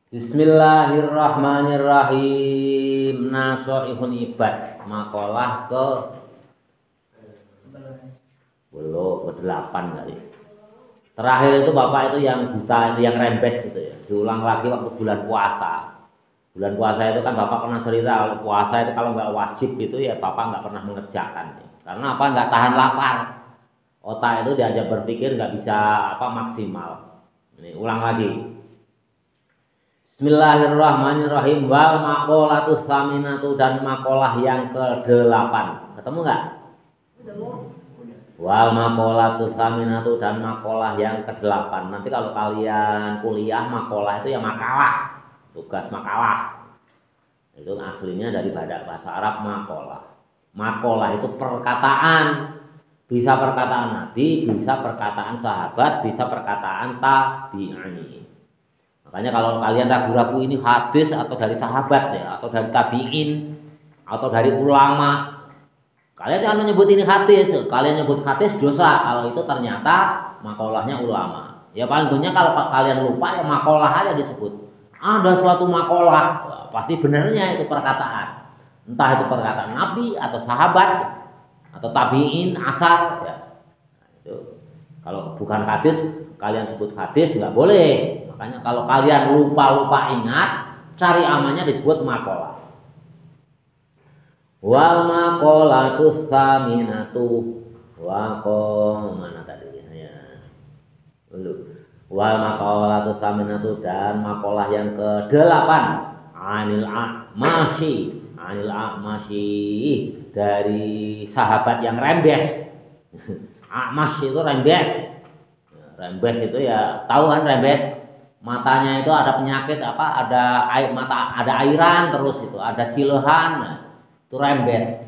Bismillahirrahmanirrahim. Nasoihun ibad. Makalah ke ke-8 kali. Terakhir itu Bapak itu yang buta, yang rembes gitu ya. Diulang lagi waktu bulan puasa. Bulan puasa itu kan Bapak pernah cerita kalau puasa itu kalau nggak wajib itu ya Bapak nggak pernah mengerjakan. Karena apa? Nggak tahan lapar. Otak itu diajak berpikir nggak bisa maksimal. Ini ulang lagi. Bismillahirrahmanirrahim. Wal maqolatus saminatu, dan makalah yang ke-8. Ketemu nggak? Ketemu. Wal maqolatus saminatu, dan makalah yang ke-8. Nanti kalau kalian kuliah makalah itu ya makalah, tugas makalah. Itu aslinya dari bahasa Arab makalah. Makalah itu perkataan. Bisa perkataan Nabi, bisa perkataan sahabat, bisa perkataan tabi'in. Makanya kalau kalian ragu-ragu ini hadis atau dari sahabat ya, atau dari tabi'in, atau dari ulama, kalian jangan menyebut ini hadis. Kalian nyebut hadis dosa kalau itu ternyata makolahnya ulama. Ya paling banyak kalau kalian lupa ya makolah aja disebut. Ada suatu makolah, pasti benarnya itu perkataan. Entah itu perkataan Nabi atau sahabat atau tabi'in, asar ya. Nah, itu kalau bukan hadis, kalian sebut hadis nggak boleh. Makanya kalau kalian lupa ingat, cari amannya disebut makalah. Wal maqolatus saminatu, mana tadi ya? Wal maqolatus saminatu, dan makalah yang ke-8. Anil a'masyi, dari sahabat yang rembes. A'mas itu rembes. Rembes itu ya tahu kan rembes? Matanya itu ada penyakit ada air mata, ada airan terus itu, ada cilehan, itu rembes.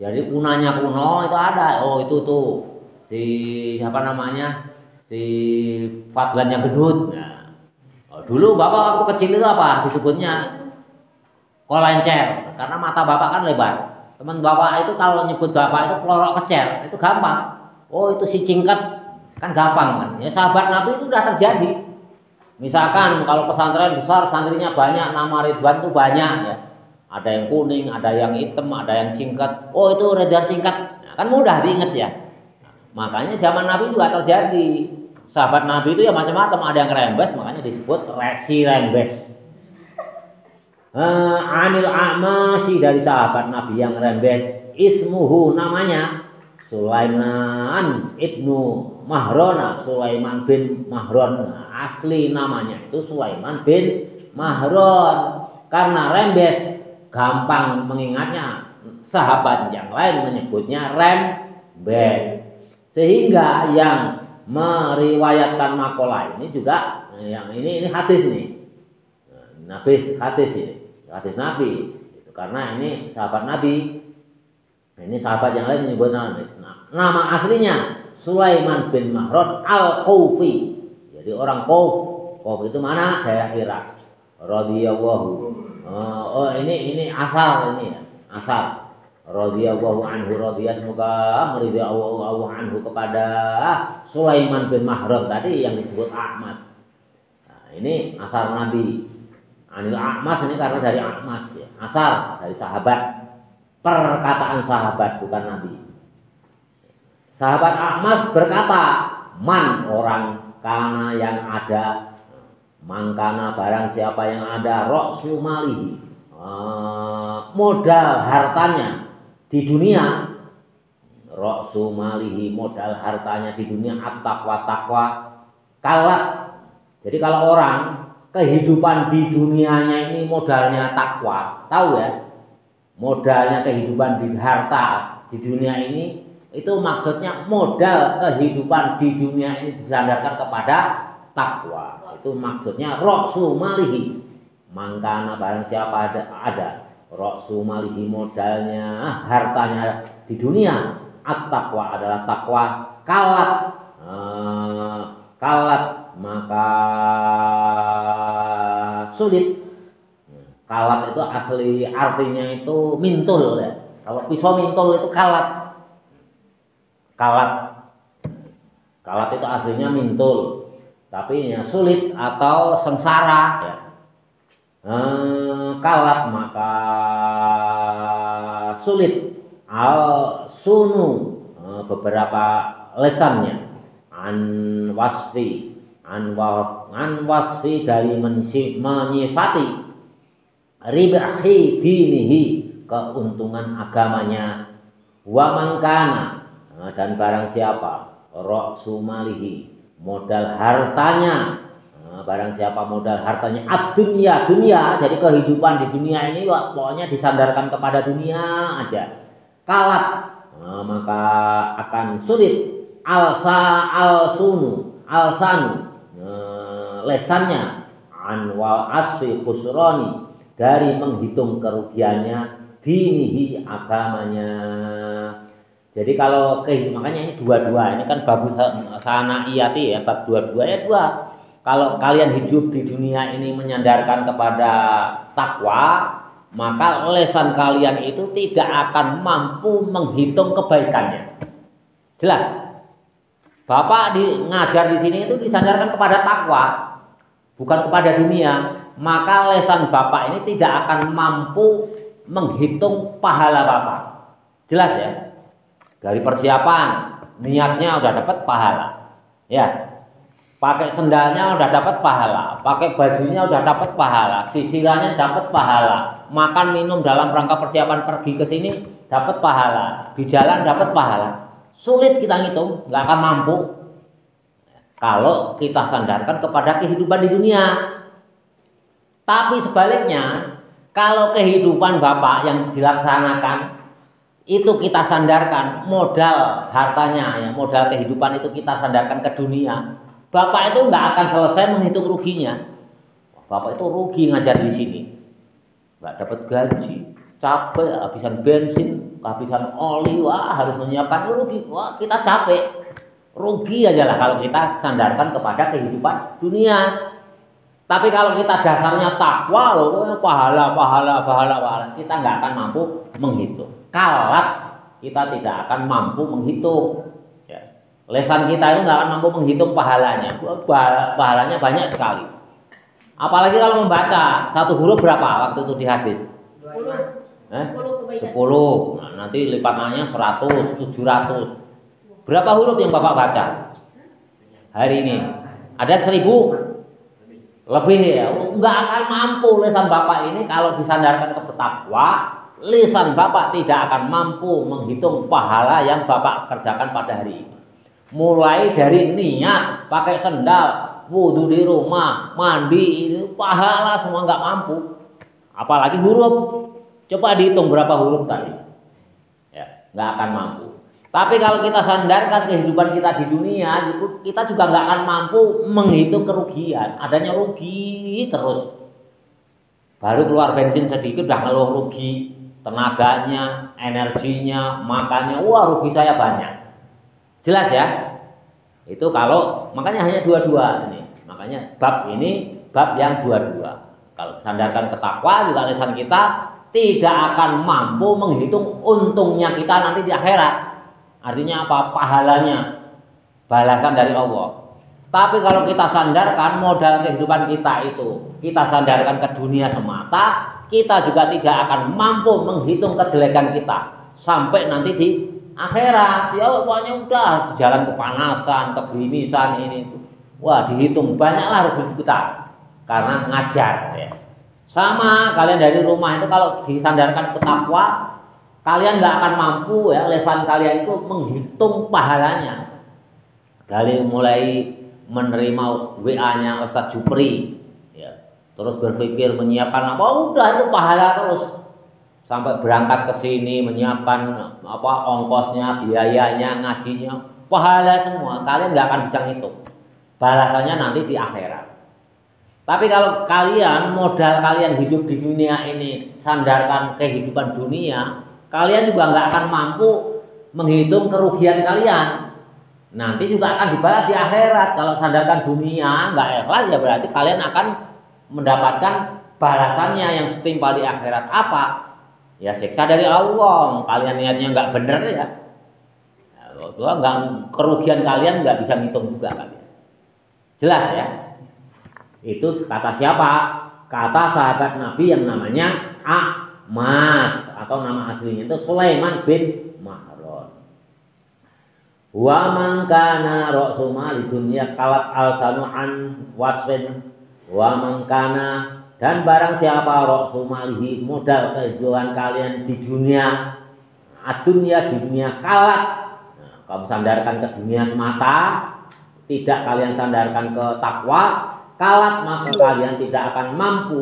Jadi kunanya kuno itu ada. Oh itu tuh si siapa namanya, si Fadlan yang gendut. Nah, dulu Bapak waktu kecil itu apa disebutnya kolencer, karena mata Bapak kan lebar. Teman Bapak itu kalau nyebut Bapak itu pelorok kecer, itu gampang. Oh itu si cingkat, kan gampang kan. Ya sahabat Nabi itu sudah terjadi. Misalkan kalau pesantren besar, santrinya banyak, nama Ridwan itu banyak ya. Ada yang kuning, ada yang hitam, ada yang singkat. Oh itu Ridwan singkat, nah, kan mudah diingat ya. Makanya zaman Nabi juga terjadi. Sahabat Nabi itu ya macam-macam, ada yang rembes, makanya disebut resi rembes. Anil a'masyi, dari sahabat Nabi yang rembes. Ismuhu, namanya Sulaiman ibnu Mahrona, Sulaiman bin Mahron. Asli namanya itu Sulaiman bin Mahron. Karena rembes gampang mengingatnya, sahabat yang lain menyebutnya rembes. Sehingga yang meriwayatkan makalah ini juga yang ini hadis nih. Hadis ini. Hadis Nabi. Itu karena ini sahabat Nabi. Ini sahabat yang lain menyebut nama aslinya Sulaiman bin Mahron al-Qufi. Jadi orang Quf itu mana? Daerah Irak. Radhiyallahu. Oh ini asal ini ya. Asal. Radhiyallahu anhu, radhiyallahu, semoga meridai Allah anhu kepada Sulaiman bin Mahron tadi yang disebut Ahmad. Nah, ini asal Nabi. Anil A'mas ini karena dari A'mas ya. Asal dari sahabat. Perkataan sahabat bukan Nabi. Sahabat A'mas berkata, man, orang, kana yang ada, mangkana barang siapa yang ada, roksu malihi, modal hartanya di dunia, roksu malihi, modal hartanya di dunia, at-taqwa, kalat. Jadi kalau orang kehidupan di dunianya ini modalnya takwa, tahu ya, modalnya kehidupan di harta di dunia ini, itu maksudnya modal kehidupan di dunia ini disandarkan kepada takwa. Itu maksudnya roksu malihi, mangkana barang siapa ada roksu malihi, modalnya hartanya di dunia, at-taqwa adalah takwa, kalat maka sulit. Kalat itu asli artinya itu mintul ya. Kalau pisau mintul itu kalat. Kalat itu aslinya mintul, tapi ya sulit atau sengsara ya. kalat maka sulit al sunu beberapa lesannya an wasfi an wasfi dari menyifati ribahi dinihi keuntungan agamanya wa mangkana dan barang siapa ra'su malihi modal hartanya barang siapa modal hartanya ad-dunya dunia jadi kehidupan di dunia ini pokoknya disandarkan kepada dunia aja kalat maka akan sulit alsanu lesannya anwal asfi khusroni dari menghitung kerugiannya dinihi agamanya. Jadi kalau makanya ini dua-dua ini kan bab sanaiyati ya bab dua-dua ya dua. Kalau kalian hidup di dunia ini menyandarkan kepada takwa, maka lesan kalian itu tidak akan mampu menghitung kebaikannya. Jelas? Bapak ngajar di sini itu disandarkan kepada takwa, bukan kepada dunia. Maka lesan Bapak ini tidak akan mampu menghitung pahala Bapak. Jelas ya? Dari persiapan, niatnya udah dapat pahala. Ya. Pakai sendalnya udah dapat pahala, pakai bajunya udah dapat pahala, sisirannya dapat pahala, makan minum dalam rangka persiapan pergi ke sini dapat pahala, di jalan dapat pahala. Sulit kita ngitung, nggak akan mampu. Kalau kita sandarkan kepada kehidupan di dunia. Tapi sebaliknya, kalau kehidupan Bapak yang dilaksanakan itu kita sandarkan modal hartanya, ya, modal kehidupan itu kita sandarkan ke dunia. Bapak itu nggak akan selesai menghitung ruginya. Bapak itu rugi ngajar di sini, nggak dapat gaji, capek, habisan bensin, habisan oli, wah harus menyiapkan rugi, wah kita capek, rugi aja lah kalau kita sandarkan kepada kehidupan dunia. Tapi kalau kita dasarnya takwa loh, pahala, kita nggak akan mampu menghitung. Kalat kita tidak akan mampu menghitung. Lesan kita itu nggak akan mampu menghitung pahalanya. Pahalanya banyak sekali. Apalagi kalau membaca satu huruf berapa waktu itu di hadis? 10. Nah, nanti lipatannya 100, 700. Berapa huruf yang Bapak baca hari ini? Ada 1000 lebih ya. Nggak akan mampu lesan Bapak ini kalau disandarkan ke takwa. Lisan Bapak tidak akan mampu menghitung pahala yang Bapak kerjakan pada hari ini. Mulai dari niat, pakai sendal, wudhu di rumah, mandi, itu pahala semua nggak mampu. Apalagi huruf, coba dihitung berapa huruf tadi, ya nggak akan mampu. Tapi kalau kita sandarkan kehidupan kita di dunia, kita juga nggak akan mampu menghitung kerugian. Adanya rugi terus. Baru keluar bensin sedikit udah ngeluh rugi, tenaganya, energinya, makannya, wah rugi saya banyak. Jelas ya? Itu kalau makanya hanya dua-dua ini. Makanya bab ini bab yang dua-dua. Kalau sandarkan ke takwa juga lisan kita tidak akan mampu menghitung untungnya kita nanti di akhirat. Artinya apa? Pahalanya, balasan dari Allah. Tapi kalau kita sandarkan modal kehidupan kita itu, kita sandarkan ke dunia semata, kita juga tidak akan mampu menghitung kejelekan kita sampai nanti di akhirat. Ya pokoknya udah jalan kepanasan, kegerimisan ini itu. Wah, dihitung banyaklah rugi kita karena ngajar ya. Sama kalian dari rumah itu kalau disandarkan ke takwa, kalian nggak akan mampu ya lesan kalian itu menghitung pahalanya. Dari mulai menerima WA-nya Ustadz Jupri ya, terus berpikir menyiapkan apa, udah itu pahala terus. Sampai berangkat ke sini menyiapkan apa ongkosnya, biayanya, ngajinya, pahala semua. Kalian nggak akan bisa ngitung. Balasannya nanti di akhirat. Tapi kalau kalian modal kalian hidup di dunia ini sandarkan kehidupan dunia, kalian juga nggak akan mampu menghitung kerugian kalian. Nanti juga akan dibalas di akhirat. Kalau sandarkan dunia nggak ikhlas ya berarti kalian akan mendapatkan balasannya yang setimpal di akhirat. Apa? Ya siksa dari Allah. Kalian niatnya nggak bener ya. Nggak kerugian kalian nggak bisa ngitung juga kalian. Jelas ya. Itu kata siapa? kata sahabat Nabi yang namanya A'mas atau nama aslinya itu Sulaiman bin Mahron. Wa man kana ra'su mali dunya kalat al-sanu an wasfin wa man kana, dan barang siapa ra'su malihi modal kehidupan kalian di dunia adunya, di dunia kalat, nah, kamu sandarkan ke dunia semata, tidak kalian sandarkan ke takwa, kalat maka kalian tidak akan mampu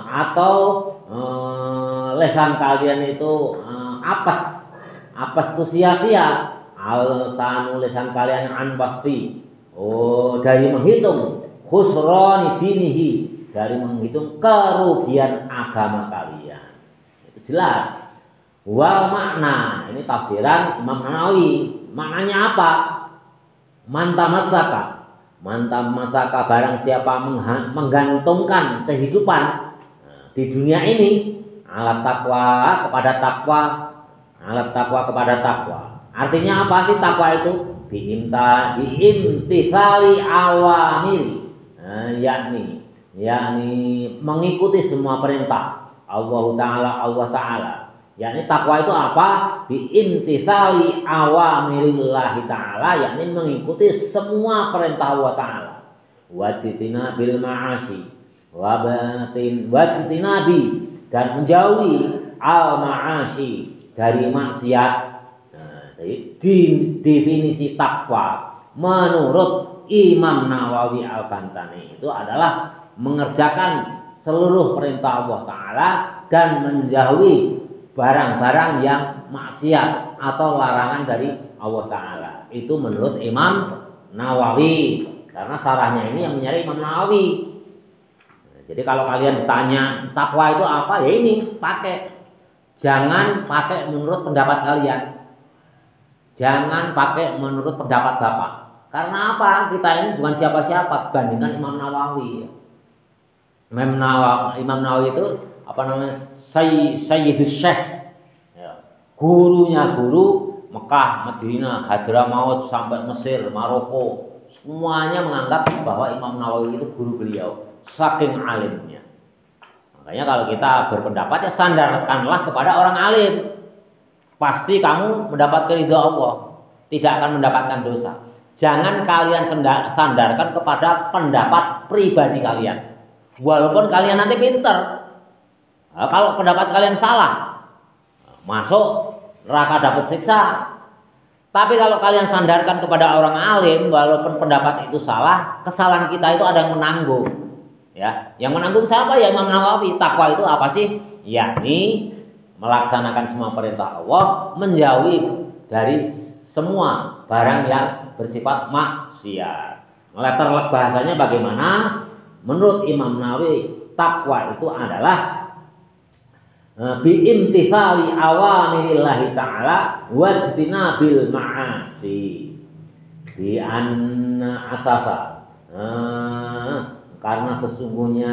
atau lesan kalian itu apes itu sia-sia. Al-sanu lesan kalian an pasti dari menghitung khusrani dinihi, dari menghitung kerugian agama kalian. Itu jelas. Wal makna, ini tafsiran Imam Nawawi. Maknanya apa? Mantamasaka barang siapa menggantungkan kehidupan di dunia ini alat takwa kepada takwa. Artinya apa sih takwa itu? Biimtisali awamil, yakni mengikuti semua perintah Allah Ta'ala. Yakni takwa itu apa? Biimtisali awamirillahi ta'ala, yakni mengikuti semua perintah Allah Ta'ala. Wajtina bil ma'asi wajtinabi, dan menjauhi al ma'asi, dari maksiat. Nah, jadi definisi takwa menurut Imam Nawawi Al-Bantani itu adalah mengerjakan seluruh perintah Allah Ta'ala dan menjauhi barang-barang yang maksiat atau larangan dari Allah Ta'ala. Itu menurut Imam Nawawi, karena sarahnya ini yang menyari Imam Nawawi. Jadi kalau kalian ditanya takwa itu apa, ya ini pakai. Jangan pakai menurut pendapat kalian. Jangan pakai menurut pendapat Bapak. Karena apa? Kita ini bukan siapa-siapa dibandingkan Imam Nawawi. Imam Nawawi itu apa namanya? Sayyidus Syekh. Ya. Gurunya guru Mekah, Madinah, Hadramaut sampai Mesir, Maroko. Semuanya menganggap bahwa Imam Nawawi itu guru beliau. Saking alimnya. Makanya kalau kita berpendapat ya sandarkanlah kepada orang alim. Pasti kamu mendapat ridha Allah, tidak akan mendapatkan dosa. Jangan kalian sandarkan kepada pendapat pribadi kalian. Walaupun kalian nanti pinter. Nah, kalau pendapat kalian salah, masuk neraka dapat siksa. Tapi kalau kalian sandarkan kepada orang alim, walaupun pendapat itu salah, kesalahan kita itu ada yang menanggung. Ya, yang menanggung siapa? Ya Imam Nawawi. Takwa itu apa sih? Yakni melaksanakan semua perintah Allah, menjauhi dari semua barang yang bersifat maksiat. Letter bahasanya bagaimana? Menurut Imam Nawawi, takwa itu adalah biimtisali awamirillahi ta'ala wajtinabil ma'asi bi anna asasa, karena sesungguhnya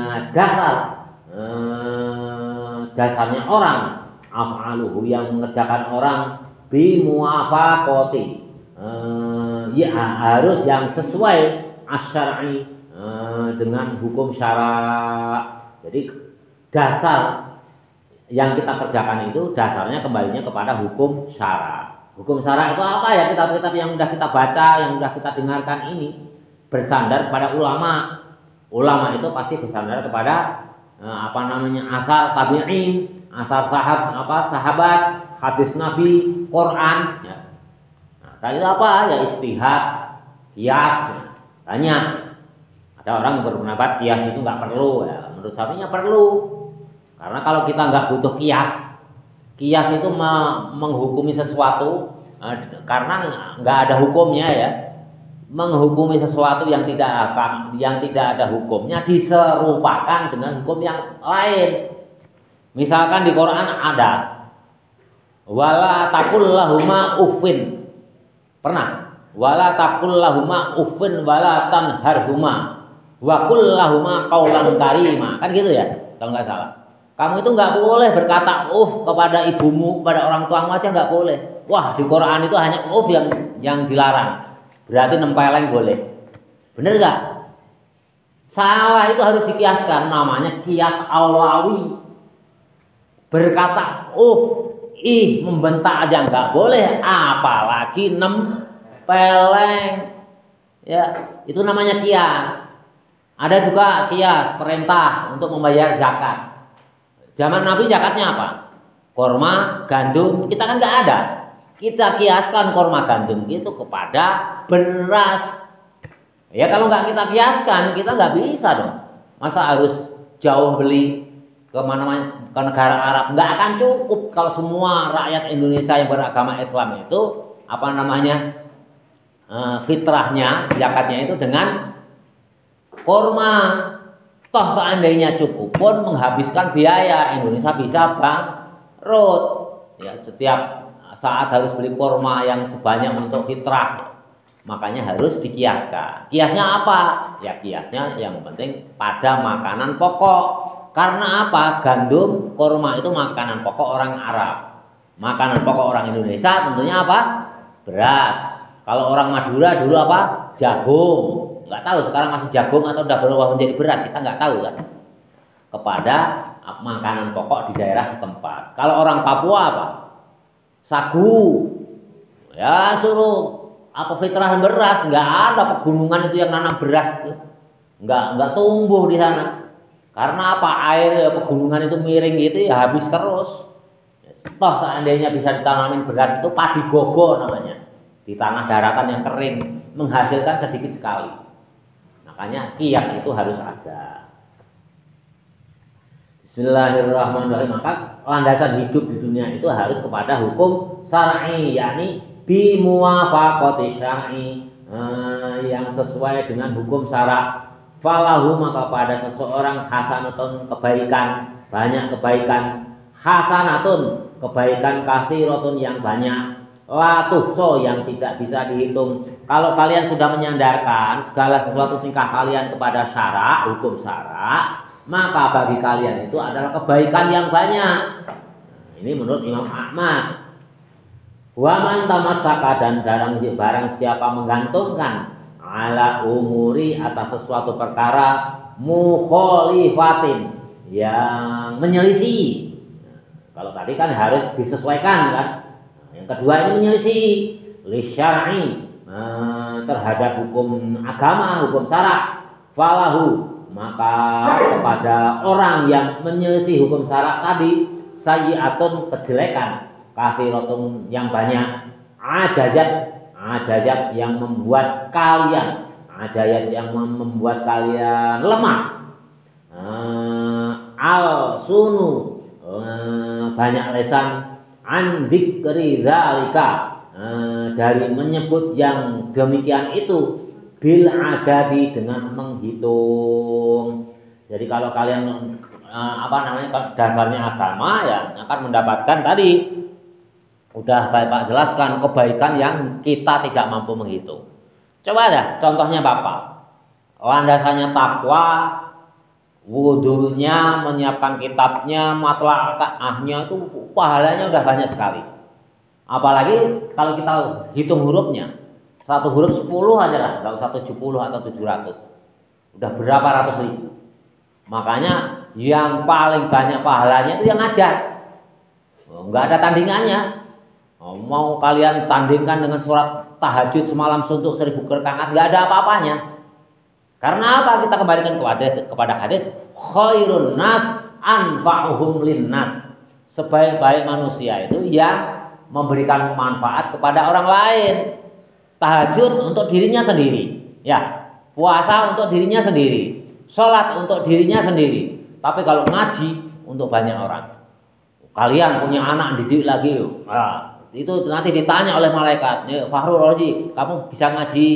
dasarnya orang af'aluhu, yang mengerjakan orang bimuwafaqati, ya harus yang sesuai asyari, dengan hukum syara. Jadi dasar yang kita kerjakan itu dasarnya kembalinya kepada hukum syara. Hukum syara itu apa ya? Kitab-kitab yang sudah kita baca, yang sudah kita dengarkan ini bersandar kepada ulama. Ulama itu pasti bersandar kepada asar tabi'in, asar sahabat, hadis Nabi, Quran. Ya. Nah, tadi apa? Ya istihad, qiyas. Tanya. Ada orang yang berpendapat qiyas itu nggak perlu. Ya. Menurut saya perlu. Karena kalau kita nggak butuh qiyas itu menghukumi sesuatu karena nggak ada hukumnya ya. Menghukumi sesuatu yang tidak ada hukumnya diserupakan dengan hukum yang lain. Misalkan di Quran ada wala taqul lahuma uffin. Pernah? Wala taqul lahuma uffin wala tanharhuma wa qul lahuma qaulan karima. Kan gitu ya? Kalau nggak salah. Kamu itu nggak boleh berkata kepada ibumu, kepada orang tuamu aja nggak boleh. Wah, di Quran itu hanya yang dilarang. Berarti nempeleng boleh. Bener nggak? Salah itu harus dikiaskan, namanya kias aulawi. Berkata, membentak aja nggak boleh, apalagi nempeleng. Ya, itu namanya kias. Ada juga kias perintah untuk membayar zakat. Zaman Nabi zakatnya apa? Korma, gandum, kita kan nggak ada. Kita kiaskan korma gandum itu kepada beras. Ya kalau nggak kita kiaskan, kita nggak bisa dong. Masa harus jauh beli ke mana-mana, ke negara Arab? Nggak akan cukup kalau semua rakyat Indonesia yang beragama Islam itu fitrahnya, zakatnya itu dengan korma. Toh seandainya cukup pun menghabiskan biaya, Indonesia bisa bangkrut. Ya, setiap saat harus beli korma yang sebanyak untuk fitrah. Makanya harus dikiaskan. Kiasnya apa? Ya kiasnya yang penting pada makanan pokok. Karena apa? Gandum, korma itu makanan pokok orang Arab. Makanan pokok orang Indonesia tentunya apa? Beras. Kalau orang Madura dulu apa? Jagung. Nggak tahu sekarang masih jagung atau udah berubah menjadi beras, kita nggak tahu kan. Kepada makanan pokok di daerah setempat. Kalau orang Papua apa? Sagu. Ya suruh apa fitrah beras, nggak ada pegunungan itu yang nanam beras itu. Nggak tumbuh di sana. Karena apa? Air pegunungan itu miring gitu ya habis terus. Toh seandainya bisa ditanamin beras itu padi gogo namanya. Di tanah daratan yang kering menghasilkan sedikit sekali. Makanya kias itu harus ada. Bismillahirrahmanirrahim. Maka landasan hidup di dunia itu harus kepada hukum syar'i, yakni bimuwafaqati syar'i, yang sesuai dengan hukum syarak. Falahu, maka pada seseorang hasanatun, kebaikan, banyak kebaikan, hasanatun, kebaikan katsiratun yang banyak, la tuhsa yang tidak bisa dihitung. Kalau kalian sudah menyandarkan segala sesuatu tingkah kalian kepada syarak, hukum syarak, maka bagi kalian itu adalah kebaikan yang banyak. Ini menurut Imam Ahmad. Wa man tamassaka, dan barang siapa menggantungkan ala umuri, atas sesuatu perkara, mukhalifatin, yang menyelisih. Kalau tadi kan harus disesuaikan kan. Yang kedua ini menyelisih li syar'i, terhadap hukum agama, hukum syarak. Falahu, maka kepada orang yang menyelisih hukum syarak tadi, sayyi'atun, kejelekan, katsiratun yang banyak, ajajat yang membuat kalian, lemah, al-sunu, banyak lesan, an dzikri zalika, dari menyebut yang demikian itu, bil adadi, dengan menghitung. Jadi kalau kalian dasarnya agama ya akan mendapatkan tadi udah Bapak jelaskan kebaikan yang kita tidak mampu menghitung. Coba ada contohnya Bapak. Landasannya takwa, wudunya, menyiapkan kitabnya, matla'ahnya, itu pahalanya udah banyak sekali. Apalagi kalau kita hitung hurufnya, satu huruf 10 aja lah, nggak usah 70 atau 700. Udah berapa ratus ribu. Makanya yang paling banyak pahalanya itu yang ngajar. Nggak ada tandingannya. Mau kalian tandingkan dengan surat tahajud semalam suntuk 1000 rakaat, nggak ada apa-apanya. Karena apa? Kita kembalikan kepada hadis, khairun nas anfa'uhum linnas. Sebaik-baik manusia itu yang memberikan manfaat kepada orang lain. Tahajud untuk dirinya sendiri, ya. Puasa untuk dirinya sendiri, sholat untuk dirinya sendiri. Tapi kalau ngaji untuk banyak orang. Kalian punya anak didik lagi, itu nanti ditanya oleh malaikat, Fahrul Razi, kamu bisa ngaji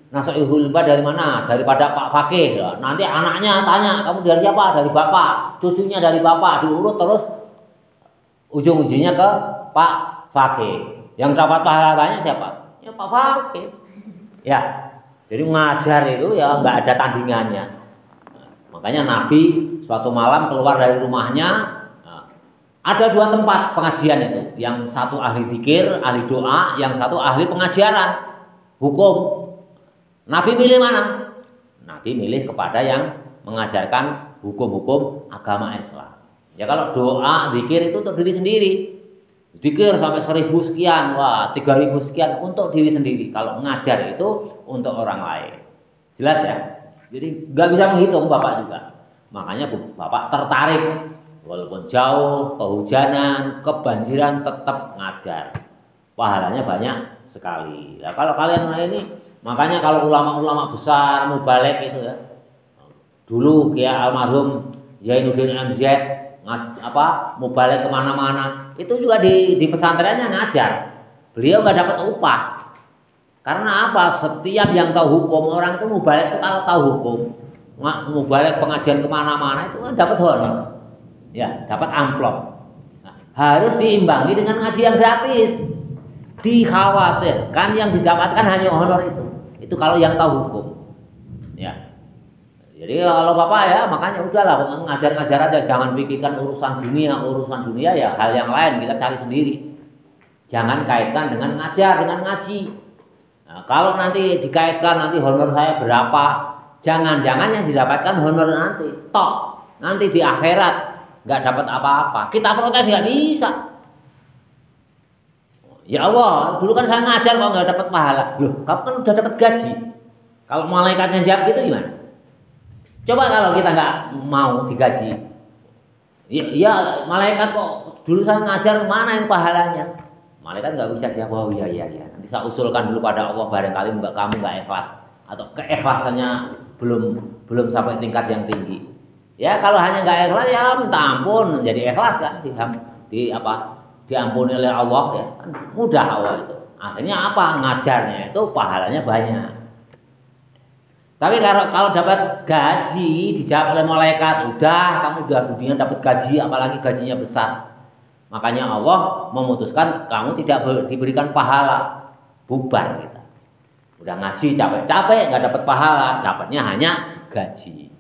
Nasihatul Ulama dari mana? Daripada Pak Fakih. Nanti anaknya tanya, kamu dari siapa? Dari bapak. Cucunya dari bapak. Diurut terus ujung-ujungnya ke Pak Fakih. Yang dapat pahalanya siapa? Ya Pak Fakih. Ya, jadi ngajar itu ya nggak ada tandingannya. Makanya Nabi suatu malam keluar dari rumahnya. Ada 2 tempat pengajian itu. Yang satu ahli zikir, ahli doa. Yang satu ahli pengajaran hukum. Nabi milih mana? Nabi milih kepada yang mengajarkan hukum-hukum agama Islam. Ya kalau doa, zikir itu untuk diri sendiri. Zikir sampai 1000 sekian, wah 3000 sekian untuk diri sendiri. Kalau mengajar itu untuk orang lain. Jelas ya? Jadi nggak bisa menghitung Bapak juga. Makanya Bapak tertarik. Walaupun jauh, kehujanan, kebanjiran tetap ngajar. Pahalanya banyak sekali. Nah, kalau kalian ini, makanya kalau ulama-ulama besar, mubalek itu ya. Dulu kayak almarhum Zainuddin MZ, mubalek kemana-mana. Itu juga di pesantrennya ngajar. Beliau nggak dapat upah. Karena apa? Setiap yang tahu hukum orang itu mubalek itu kalau tahu hukum, mubalek pengajian kemana-mana itu kan dapat honor. Ya, dapat amplop. Nah, harus diimbangi dengan ngaji yang gratis. Dikhawatirkan yang didapatkan hanya honor itu. Itu kalau yang tahu hukum. Ya. Jadi kalau Bapak ya, makanya udahlah ngajar-ngajar aja, jangan pikirkan urusan dunia ya hal yang lain kita cari sendiri. Jangan kaitkan dengan ngajar, dengan ngaji. Nah, kalau nanti dikaitkan nanti honor saya berapa, jangan-jangan yang didapatkan honor nanti. Tok, nanti di akhirat nggak dapat apa-apa. Kita protes nggak bisa. Ya Allah, dulu kan saya ngajar kok nggak dapat pahala. Loh, kamu kan udah dapat gaji. Kalau malaikatnya jawab gitu gimana? Coba kalau kita nggak mau digaji. Ya, malaikat kok dulu saya ngajar mana yang pahalanya? Malaikat nggak bisa jawab. Oh iya. Nanti saya usulkan dulu pada Allah, barangkali kamu nggak ikhlas atau keikhlasannya belum sampai tingkat yang tinggi. Ya kalau hanya nggak ikhlas ya minta ampun, jadi ikhlas kan diampuni oleh Allah ya kan mudah Allah itu. Akhirnya apa? Ngajarnya itu pahalanya banyak. Tapi kalau dapat gaji dijawab oleh malaikat, udah kamu udah dunia dapat gaji, apalagi gajinya besar. Makanya Allah memutuskan kamu tidak diberikan pahala, bubar kita. Udah ngaji capek-capek nggak dapat pahala, dapatnya hanya gaji.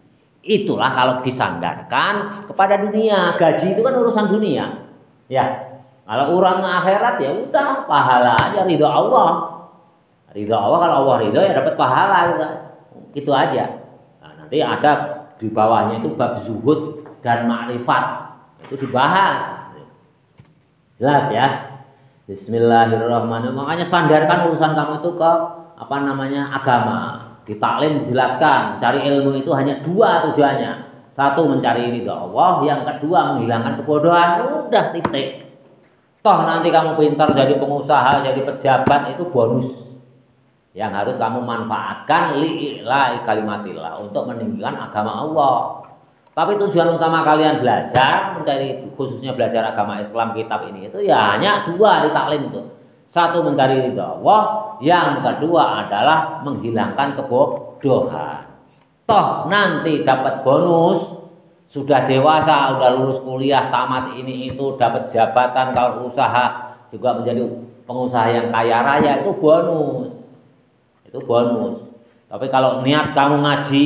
Itulah kalau disandarkan kepada dunia. Gaji itu kan urusan dunia. Ya. Kalau urusan akhirat ya udah pahala aja, ridho Allah. Ridho Allah, kalau Allah ridho ya dapat pahala gitu. Gitu aja. Nah, nanti ada di bawahnya itu bab zuhud dan ma'rifat. Itu dibahas. Jelas ya. Bismillahirrahmanirrahim. Makanya sandarkan urusan kamu itu ke agama. Di taklim dijelaskan, cari ilmu itu hanya 2 tujuannya. 1 mencari ridha Allah, yang kedua menghilangkan kebodohan. Udah titik. Toh nanti kamu pintar jadi pengusaha, jadi pejabat itu bonus. Yang harus kamu manfaatkan li'ila'i kalimatillah untuk meninggikan agama Allah. Tapi tujuan utama kalian belajar, mencari khususnya belajar agama Islam kitab ini itu ya hanya 2 di taklim itu. 1 mencari ridha Allah, yang kedua adalah menghilangkan kebodohan. Toh nanti dapat bonus, sudah dewasa, sudah lulus kuliah, tamat ini itu, dapat jabatan, kalau usaha juga menjadi pengusaha yang kaya raya, itu bonus. Itu bonus. Tapi kalau niat kamu ngaji,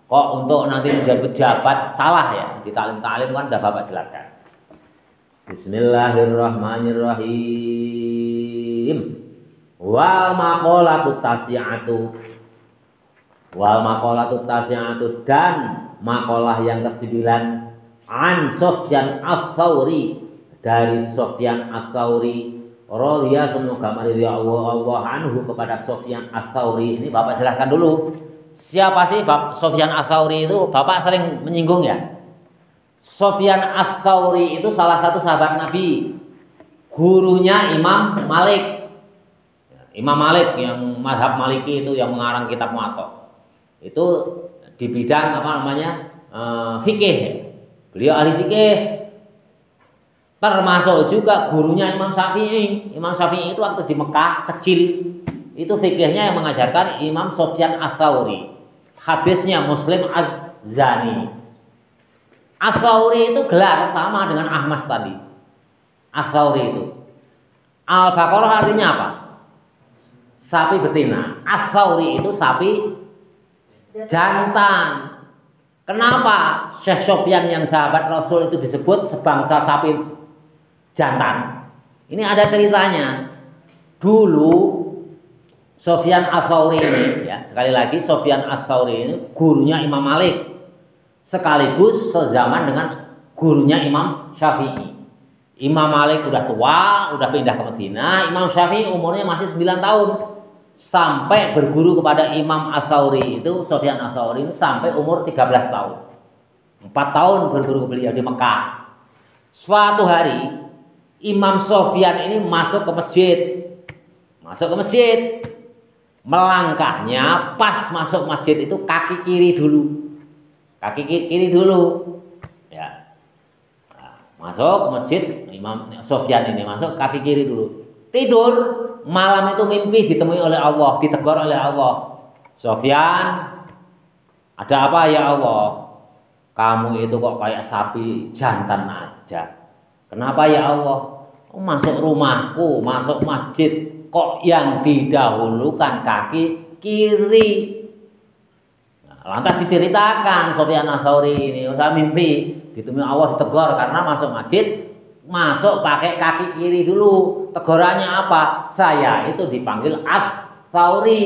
kok untuk nanti menjadi pejabat, salah ya. Di taklim-taklim kan sudah Bapak jelaskan. Bismillahirrahmanirrahim. Wal maqalatut tasi'atu dan maqalah yang ke-9 an Sufyan Ats-Tsauri, dari Sufyan Ats-Tsauri radhiyallahu semoga maridhi Allah anhu, kepada Sufyan Ats-Tsauri. Ini Bapak jelaskan dulu. Siapa sih Sufyan Ats-Tsauri itu? Bapak sering menyinggung ya. Sufyan Ats-Tsauri itu salah satu sahabat Nabi, gurunya Imam Malik. Imam Malik yang mazhab Maliki itu yang mengarang kitab Muwatta. Itu di bidang fikih. Beliau ahli fikih. Termasuk juga gurunya Imam Syafi'i. Imam Syafi'i itu waktu di Mekah kecil, itu fikihnya yang mengajarkan Imam Sufyan Ats-Tsauri. Hadisnya Muslim Az-Zani. Ats-Tsauri itu gelar sama dengan Ahmad tadi. Ats-Tsauri itu. Al-Baqarah artinya apa? Sapi betina. Ats-Tsauri itu sapi jantan. Kenapa Syekh Sufyan yang sahabat Rasul itu disebut sebangsa sapi jantan? Ini ada ceritanya. Dulu Sufyan Ats-Tsauri ini, ya, sekali lagi Sufyan Ats-Tsauri ini gurunya Imam Malik, sekaligus sezaman dengan gurunya Imam Syafi'i. Imam Malik udah tua, udah pindah ke Madinah. Imam Syafi'i umurnya masih 9 tahun. Sampai berguru kepada Imam Ats-Tsauri itu, Sufyan Ats-Tsauri ini sampai umur 13 tahun. 4 tahun berguru ke beliau di Mekah. Suatu hari, Imam Sufyan ini masuk ke masjid. Melangkahnya pas masuk masjid itu kaki kiri dulu. Ya. Masuk masjid, Imam Sufyan ini masuk kaki kiri dulu. Tidur, malam itu mimpi ditemui oleh Allah, ditegur oleh Allah. Sufyan, ada apa ya Allah? Kamu itu kok kayak sapi jantan aja. Kenapa ya Allah? Masuk rumahku, masuk masjid, kok yang didahulukan kaki kiri. Lantas diceritakan Sufyan Ats-Tsauri ini, saya mimpi ditemui Allah ditegur karena masuk masjid, masuk pakai kaki kiri dulu. Tegurannya apa? Saya itu dipanggil Ats-Tsauri,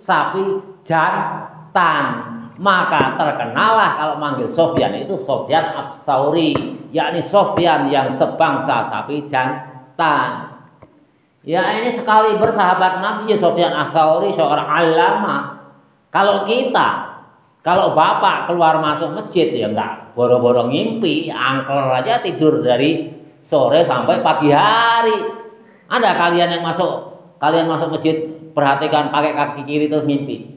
sapi jantan. Maka terkenalah kalau manggil Sufyan itu Sufyan Ats-Tsauri, yakni Sufyan yang sebangsa sapi jantan. Ya ini sekali bersahabat Nabi Sufyan Ats-Tsauri seorang alama. Kalau bapak keluar masuk masjid ya enggak boro-boro ngimpi, angkel aja tidur dari sore sampai pagi hari. Ada kalian masuk masjid perhatikan pakai kaki kiri terus ngimpi.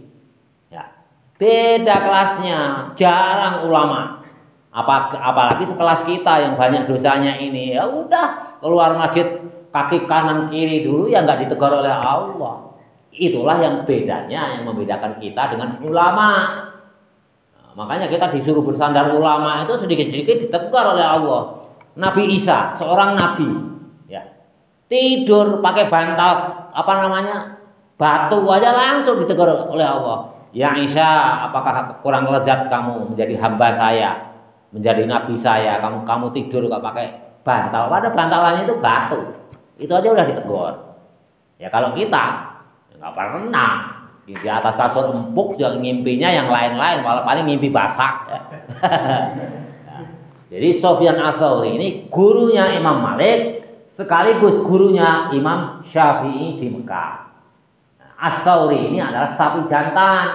Ya. Beda kelasnya, jarang ulama. Apalagi sekelas kita yang banyak dosanya ini. Ya udah, keluar masjid kaki kanan kiri dulu ya enggak ditegur oleh Allah. Itulah yang bedanya, yang membedakan kita dengan ulama. Makanya kita disuruh bersandar ulama itu sedikit-sedikit ditegur oleh Allah. Nabi Isa, seorang nabi, ya, tidur pakai bantal batu aja langsung ditegur oleh Allah. Ya Isa, apakah kurang lezat kamu menjadi hamba saya, menjadi nabi saya? Kamu tidur gak pakai bantal, padahal bantalannya itu batu. Itu aja udah ditegur. Ya kalau kita nggak pernah. Di atas kasur empuk juga ngimpinya yang lain-lain, malah paling mimpi basah. Ya. Nah, jadi Sufyan Ats-Tsauri ini gurunya Imam Malik sekaligus gurunya Imam Syafi'i di Mekah. Nah, Ats-Tsauri ini adalah sapi jantan.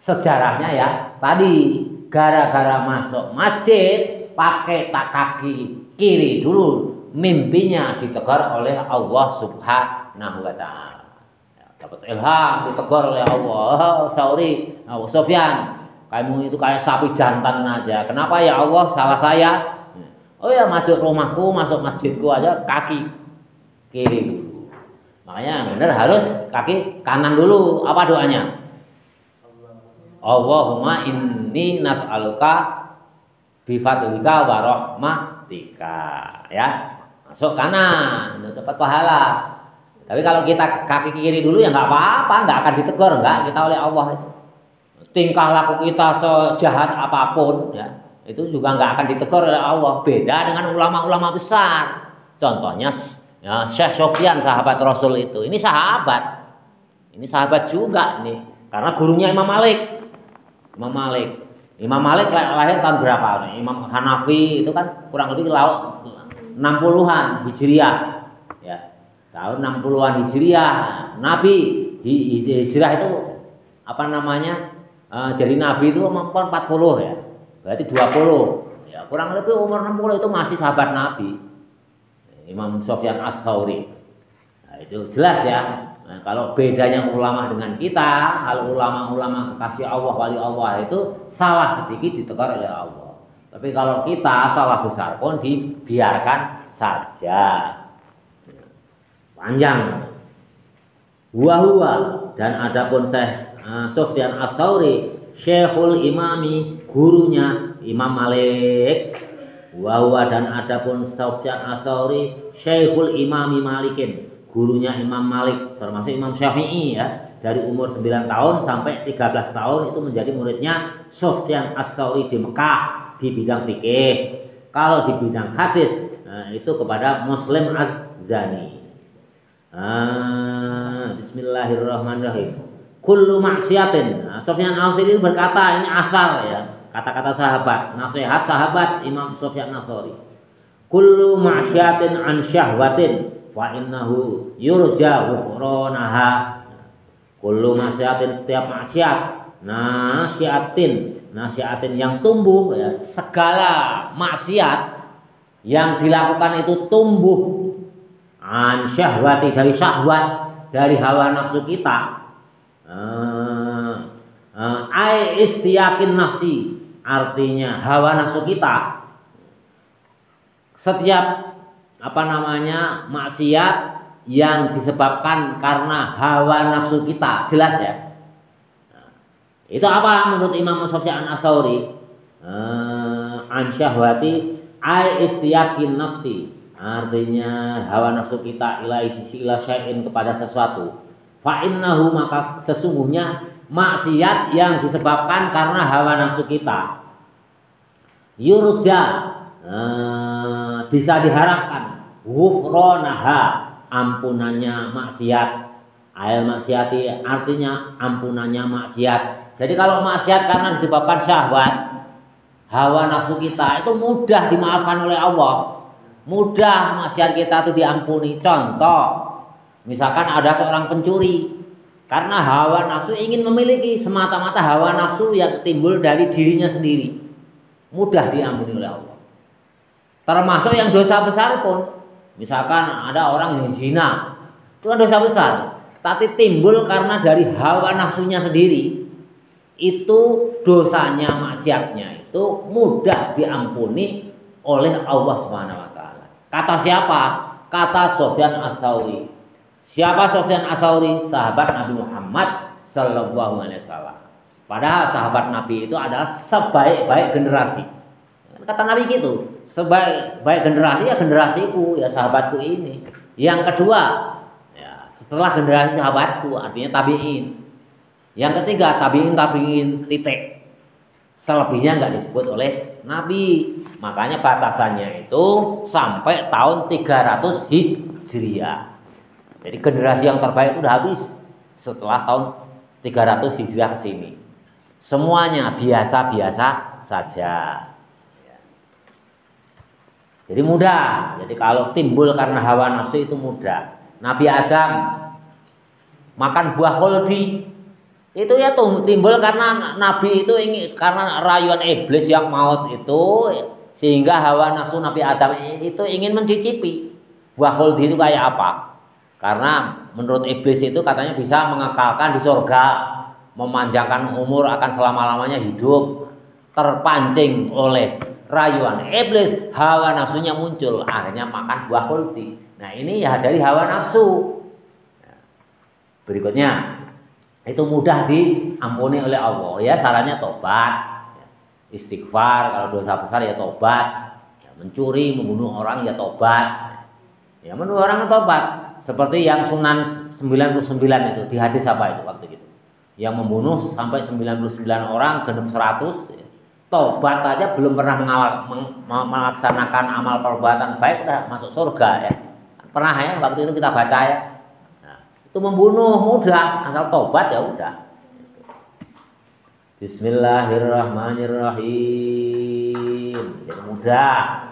Sejarahnya ya tadi gara-gara masuk masjid pakai kaki kiri dulu, mimpinya ditegur oleh Allah Subhanahu wa Ta'ala. Dapat ilham, ditegur oleh Allah. Ats-Tsauri, Sufyan, kamu itu kayak sapi jantan aja. Kenapa ya Allah? Salah saya. Oh ya, masuk rumahku, masuk masjidku aja kaki kiri dulu. Makanya yang benar harus kaki kanan dulu. Apa doanya? Allahumma inni nas'aluka bi fadlika wa rahmatika. Ya, masuk kanan, untuk dapat pahala. Tapi kalau kita kaki kiri dulu ya nggak apa-apa, nggak akan ditegur, nggak kita oleh Allah itu. Tingkah laku kita sejahat apapun, ya itu juga nggak akan ditegur oleh Allah. Beda dengan ulama-ulama besar. Contohnya ya, Syekh Sufyan sahabat Rasul itu, ini sahabat juga nih, karena gurunya Imam Malik. Imam Malik lahir tahun berapa? Imam Hanafi itu kan kurang lebih 60-an Hijriah. Tahun 60-an Hijriah, Nabi hijrah itu jadi Nabi itu umur 40 ya. Berarti 20. Ya, kurang lebih umur 60 itu masih sahabat Nabi. Imam Sufyan Ats-Tsauri. Nah, itu jelas ya. Nah, kalau bedanya ulama dengan kita, kalau ulama-ulama kekasih Allah, wali Allah itu salah sedikit ditegur oleh Allah. Tapi kalau kita salah besar pun dibiarkan saja. Panjang. Huwa dan adapun Syekh Sufyan Ats-Tsauri, Syekhul Imami, gurunya Imam Malik. Huwa dan adapun Sufyan Ats-Tsauri, Syekhul Imami Malikin, gurunya Imam Malik, termasuk Imam Syafi'i ya. Dari umur 9 tahun sampai 13 tahun itu menjadi muridnya Sufyan Ats-Tsauri di Mekah di bidang fikih. Kalau di bidang hadis itu kepada Muslim Az-Zani. Bismillahirrahmanirrahim. Kullu maksiatin. Sufyan Al-Thawri berkata, ini asal ya, kata-kata sahabat, nasihat sahabat Imam Sufyan Al-Thawri. Kullu maksiatin an syahwatin fa innahu yurja ghufranaha. Kullu maksiatin, setiap maksiat, nasiatin yang tumbuh ya, segala maksiat yang dilakukan itu tumbuh an syahwati, dari syahwat, dari hawa nafsu kita. Ai istiyakin nafsi, artinya hawa nafsu kita. Setiap maksiat yang disebabkan karena hawa nafsu kita, jelas ya. Itu apa menurut Imam Sufyan Ats-Tsauri? An syahwati ai istiyakin nafsi, artinya hawa nafsu kita ila syai'in, kepada sesuatu. Fa innahu, maka sesungguhnya maksiat yang disebabkan karena hawa nafsu kita, yurja, bisa diharapkan, ghufranaha, ampunannya maksiat. Al maksiati, artinya ampunannya maksiat. Jadi kalau maksiat karena disebabkan syahwat, hawa nafsu kita, itu mudah dimaafkan oleh Allah. Mudah maksiat kita itu diampuni. Contoh, misalkan ada seorang pencuri, karena hawa nafsu ingin memiliki, semata-mata hawa nafsu yang timbul dari dirinya sendiri, mudah diampuni oleh Allah. Termasuk yang dosa besar pun, misalkan ada orang yang zina, itu kan dosa besar, tapi timbul karena dari hawa nafsunya sendiri, itu dosanya, maksiatnya itu mudah diampuni oleh Allah Subhanahu wa taala. Kata siapa? Kata Sufyan Ats-Tsauri. Siapa Sufyan Ats-Tsauri? Sahabat Nabi Muhammad sallallahu alaihi wasallam. Padahal sahabat Nabi itu adalah sebaik-baik generasi. Kata Nabi gitu, sebaik-baik generasi ya generasiku, ya sahabatku ini. Yang kedua, ya setelah generasi sahabatku, artinya tabi'in. Yang ketiga, tabi'in titik. Selebihnya enggak disebut oleh Nabi. Makanya batasannya itu sampai tahun 300 Hijriah. Jadi generasi yang terbaik itu sudah habis setelah tahun 300 Hijriah ke sini. Semuanya biasa-biasa saja. Jadi mudah. Jadi kalau timbul karena hawa nafsu itu mudah. Nabi Adam makan buah khuldi, itu ya timbul karena Nabi itu ingin, karena rayuan iblis yang maut itu, sehingga hawa nafsu Nabi Adam itu ingin mencicipi buah khuldi itu kayak apa. Karena menurut iblis itu katanya bisa mengekalkan di surga, memanjangkan umur, akan selama-lamanya hidup. Terpancing oleh rayuan iblis, hawa nafsunya muncul, akhirnya makan buah khuldi. Nah ini ya dari hawa nafsu. Berikutnya, itu mudah diampuni oleh Allah. Ya sarannya tobat, istighfar. Kalau dosa besar ya tobat. Mencuri, membunuh orang ya tobat. Ya membunuh orang tobat. Seperti yang Sunan 99 itu, di hadis apa itu waktu itu? Yang membunuh sampai 99 orang, genep 100. Tobat aja belum pernah melaksanakan amal perbuatan baik udah masuk surga ya. Pernah ya waktu itu kita baca ya. Nah, itu membunuh mudah, asal tobat ya udah. Bismillahirrahmanirrahim. Jadi mudah.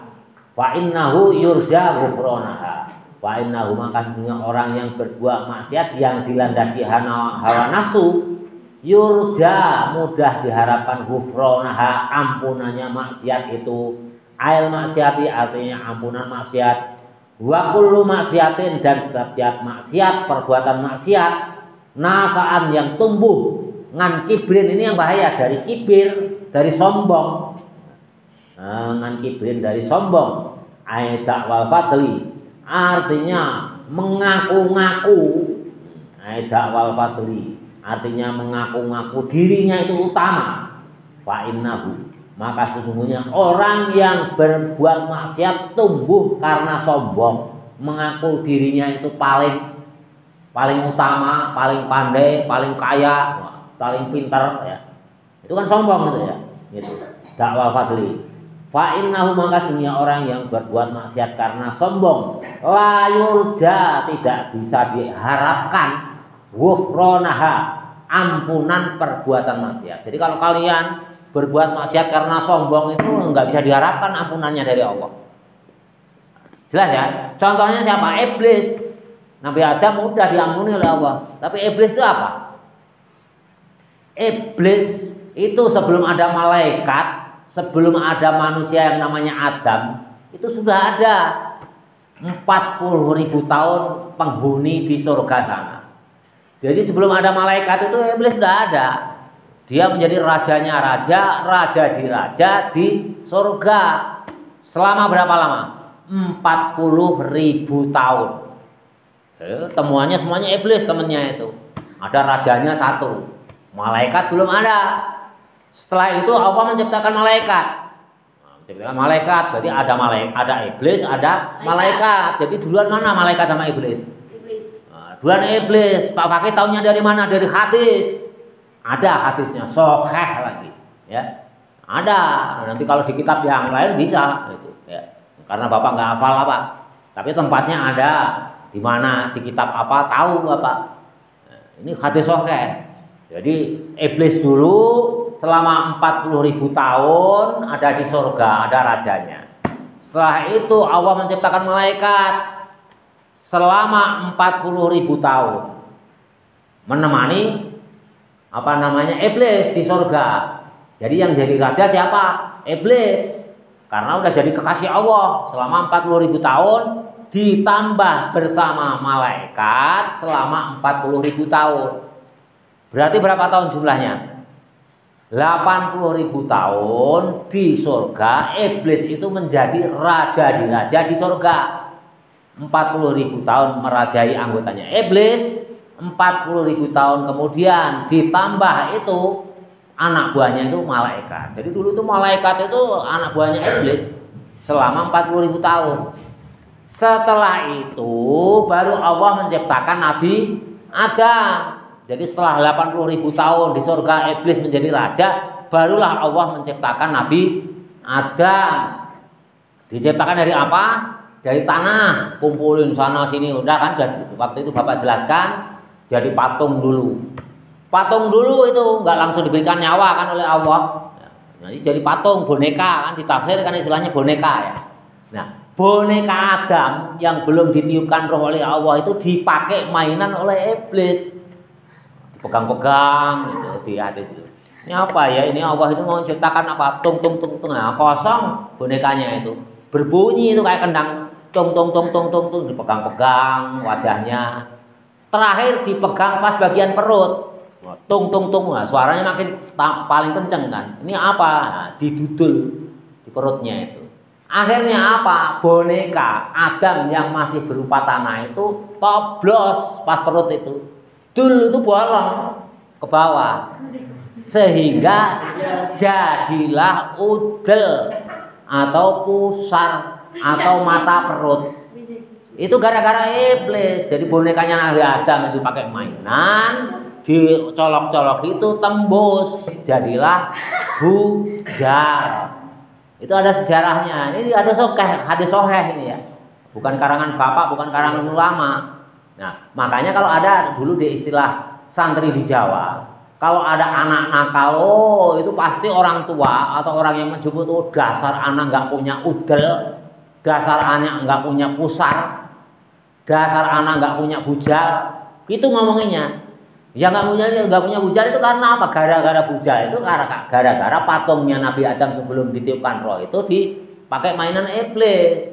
Fa innahu yurja ghufranaha. Fa innahu, maka sesungguhnya orang yang berbuat maksiat yang dilandasi hawa nafsu, yurja, mudah diharapkan ghufranaha, ampunannya maksiat itu. Ail maksiati, artinya ampunan maksiat. Wa kullu maksiatin, dan setiap maksiat, perbuatan maksiat, nasaan yang tumbuh ngan kibrin, ini yang bahaya, dari kibir, dari sombong. Ngan kibrin, dari sombong. Aida wal fadli, artinya mengaku-ngaku. Aida wal fadli, artinya mengaku-ngaku dirinya itu utama. Fa innahu, maka sesungguhnya orang yang berbuat maksiat tumbuh karena sombong, mengaku dirinya itu paling utama, paling pandai, paling kaya, paling pintar ya. Itu kan sombong itu ya. Gitu. Dakwah fadli. Fa innahu maka dunia orang yang berbuat maksiat karena sombong, la yurja tidak bisa diharapkan ghufranaha ampunan perbuatan maksiat. Jadi kalau kalian berbuat maksiat karena sombong itu enggak bisa diharapkan ampunannya dari Allah. Jelas ya? Contohnya siapa? Iblis. Nabi Adam mudah diampuni oleh Allah. Tapi iblis itu apa? Iblis itu sebelum ada malaikat, sebelum ada manusia yang namanya Adam, itu sudah ada 40.000 tahun penghuni di surga sana. Jadi sebelum ada malaikat itu iblis sudah ada. Dia menjadi rajanya raja, raja di surga. Selama berapa lama? 40.000 tahun. Temuannya semuanya iblis temennya itu. Ada rajanya satu. Malaikat belum ada. Setelah itu Allah menciptakan malaikat. Menciptakan malaikat, jadi ada iblis, ada malaikat. Jadi duluan mana malaikat sama iblis? Duluan iblis. Pak Fakih tahunya dari mana? Dari hadis. Ada hadisnya, sahih lagi, ya. Ada. Nanti kalau di kitab yang lain bisa, gitu, ya. Karena Bapak nggak hafal apa. Tapi tempatnya ada. Di mana, di kitab apa, tahu Bapak. Nah, ini hadis sahih. Jadi iblis dulu selama 40.000 tahun ada di surga, ada rajanya. Setelah itu Allah menciptakan malaikat selama 40.000 tahun menemani iblis di surga. Jadi yang jadi raja siapa? Iblis. Karena udah jadi kekasih Allah selama 40.000 tahun ditambah bersama malaikat selama 40.000 tahun. Berarti berapa tahun jumlahnya? 80.000 tahun di surga. Iblis itu menjadi raja di surga. 40.000 tahun merajai anggotanya iblis. 40.000 tahun kemudian ditambah itu anak buahnya itu malaikat. Jadi dulu itu malaikat itu anak buahnya iblis selama 40.000 tahun. Setelah itu baru Allah menciptakan Nabi Adam. Jadi setelah 80.000 tahun di surga iblis menjadi raja, barulah Allah menciptakan Nabi Adam. Diciptakan dari apa? Dari tanah, kumpulin sana sini, udah kan waktu itu Bapak jelaskan. Jadi patung dulu. Patung dulu itu nggak langsung diberikan nyawa kan oleh Allah. Jadi patung, boneka kan ditafsir kan istilahnya boneka ya. Nah, boneka Adam yang belum ditiupkan roh oleh Allah itu dipakai mainan oleh iblis. Dipegang-pegang gitu di hadis itu. Ini apa ya? Ini Allah itu mau ciptakan apa? Tung tung tung tung. Nah, kosong bonekanya itu. Berbunyi itu kayak kendang. Tung tung tung tung tung tung dipegang-pegang wajahnya. Terakhir dipegang pas bagian perut. Tung tung tung. Nah, suaranya makin paling kenceng kan. Ini apa? Nah, didudul di perutnya itu. Akhirnya apa? Boneka Adam yang masih berupa tanah itu toblos pas perut itu. Dul itu bolong ke bawah. Sehingga jadilah udel atau pusar atau mata perut. Itu gara-gara iblis. Jadi bonekanya Nabi Adam itu pakai mainan, dicolok-colok itu tembus, jadilah bujar. Itu ada sejarahnya. Ini ada hadis sahih ini ya. Bukan karangan Bapak, bukan karangan ulama. Nah, makanya kalau ada dulu di istilah santri di Jawa, kalau ada anak nakal, itu pasti orang tua atau orang yang menjemput, dasar anak nggak punya udel, dasar anak nggak punya pusar, dasar anak nggak punya bujal, gitu ngomonginnya. Yang nggak punya bujal itu karena apa? Gara-gara bujal itu gara-gara patungnya Nabi Adam sebelum ditiupkan roh itu dipakai mainan iblis.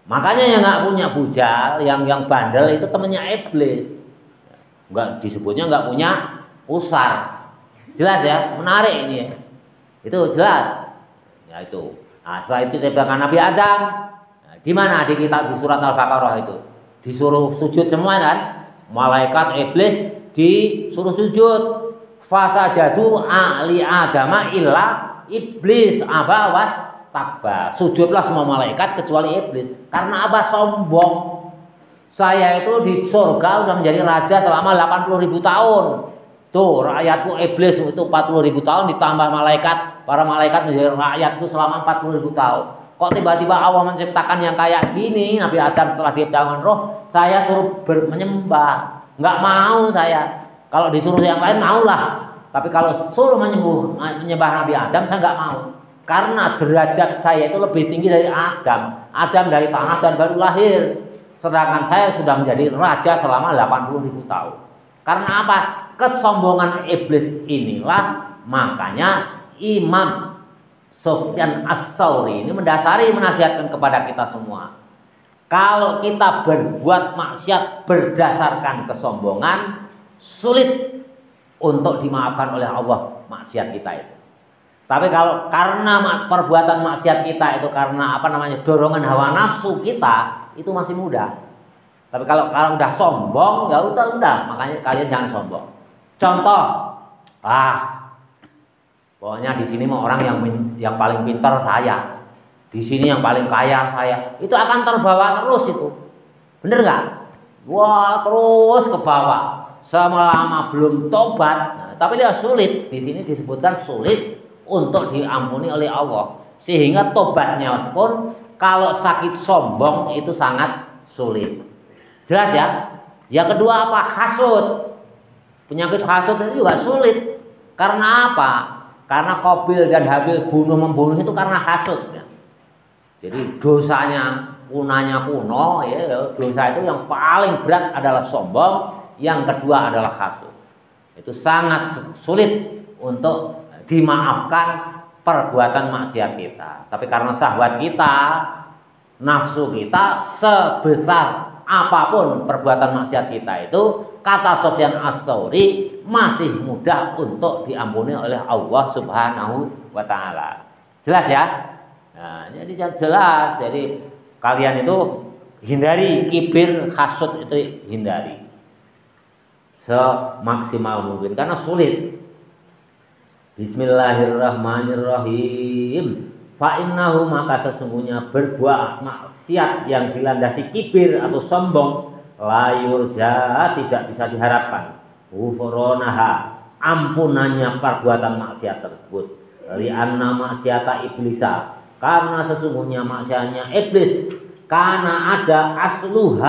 Makanya yang nggak punya bujal, yang bandel itu temennya iblis. Nggak disebutnya nggak punya usar. Jelas ya, menarik ini ya. Itu jelas. Ya itu. Nah, setelah itu diciptakan Nabi Adam. Nah, di mana di kitab di surat Al-Baqarah itu disuruh sujud semua kan? Malaikat iblis disuruh sujud. Fasajadu ali adama illa iblis aba was takbar. Sujudlah semua malaikat kecuali iblis. Karena apa? Sombong. Saya itu di surga udah menjadi raja selama 80.000 tahun. Tuh rakyatku iblis itu 40.000 tahun ditambah malaikat, para malaikat menjadi rakyatku selama 40.000 tahun. Kok tiba-tiba Allah menciptakan yang kayak gini? Nabi Adam setelah diciptakan roh, saya suruh menyembah. Nggak mau saya. Kalau disuruh yang lain maulah. Tapi kalau suruh menyembah Nabi Adam, saya nggak mau. Karena derajat saya itu lebih tinggi dari Adam. Adam dari tanah dan baru lahir. Sedangkan saya sudah menjadi raja selama 80.000 tahun. Karena apa? Kesombongan iblis inilah makanya Imam Sufyan Ats-Tsauri ini menasihatkan kepada kita semua. Kalau kita berbuat maksiat berdasarkan kesombongan, sulit untuk dimaafkan oleh Allah maksiat kita itu. Tapi kalau karena perbuatan maksiat kita itu karena dorongan hawa nafsu kita, itu masih mudah. Tapi kalau udah sombong, ya udah, makanya kalian jangan sombong. Contoh, pokoknya di sini mau orang yang paling pintar saya, di sini yang paling kaya saya, itu akan terbawa terus itu, bener nggak? Wah terus ke bawah, selama belum tobat. Nah, tapi dia sulit, di sini disebutkan sulit untuk diampuni oleh Allah, sehingga tobatnya pun kalau sakit sombong itu sangat sulit. Jelas ya? Yang kedua apa? Hasud. Penyakit hasud itu juga sulit. Karena apa? Karena Qabil dan Habil membunuh itu karena hasud. Jadi dosanya punanya kuno, ya, dosa itu yang paling berat adalah sombong, yang kedua adalah hasud. Itu sangat sulit untuk dimaafkan perbuatan maksiat kita. Tapi karena syahwat kita, nafsu kita, sebesar apapun perbuatan maksiat kita itu, kata Sufyan Ats-Tsauri, masih mudah untuk diampuni oleh Allah Subhanahu wa taala. Jelas ya? Nah, jadi jelas. Jadi kalian itu hindari kibir, hasud itu hindari semaksimal mungkin karena sulit. Bismillahirrahmanirrahim. Fa innahu, maka sesungguhnya berbuat maksiat yang dilandasi kibir atau sombong, la yurja, tidak bisa diharapkan ghufranaha, ampunannya perbuatan maksiat tersebut. Li anna maksiata iblisa, karena sesungguhnya maksiatnya iblis, karena ada asluha